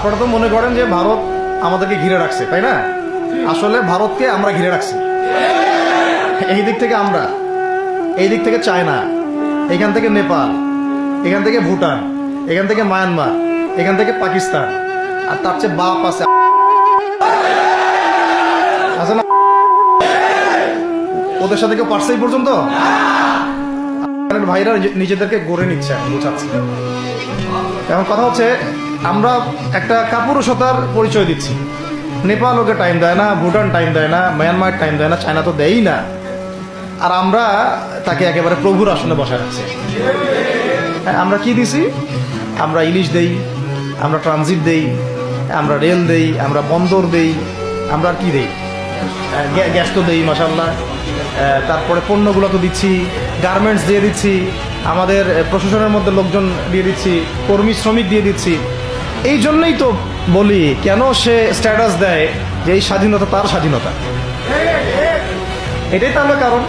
আপনারা তো মনে করেন যে ভারত আমাদেরকে ঘিরে রাখছে, তাই না? আসলে ভারতকে আমরা ঘিরে রাখছি। এই দিক থেকে আমরা, এই দিক থেকে চায়না, এখান থেকে নেপাল, এখান থেকে ভুটান, এখান থেকে মায়ানমার, এখান থেকে পাকিস্তান, আর তার চেয়ে বাপ আছে না? ওদের সাথে কেউ পারছে এই পর্যন্ত? ভাইরা নিজেদেরকে গড়ে নিচ্ছে, বোঝাচ্ছে। এখন কথা হচ্ছে, আমরা একটা কাপুরুষতার পরিচয় দিচ্ছি। নেপাল ওকে টাইম দেয় না, ভুটান টাইম দেয় না, মায়ানমার টাইম দেয় না, চায়না তো দেয়ই না, আর আমরা তাকে একেবারে প্রভুর আসনে বসায় রাখছি। আমরা কি দিছি? আমরা ইলিশ দেই, আমরা ট্রানজিট দেই, আমরা রেল দেই, আমরা বন্দর দেই, আমরা আর কি দেই? গ্যাস তো দেই মাশাআল্লাহ। তারপরে পণ্যগুলো তো দিচ্ছি, গার্মেন্টস দিয়ে দিচ্ছি, আমাদের প্রশাসনের মধ্যে লোকজন দিয়ে দিচ্ছি, কর্মী শ্রমিক দিয়ে দিচ্ছি। এই জন্যই তো বলি, কেন সে স্ট্যাটাস দেয় যে এই স্বাধীনতা তার স্বাধীনতা, এটাই তাহলে কারণ।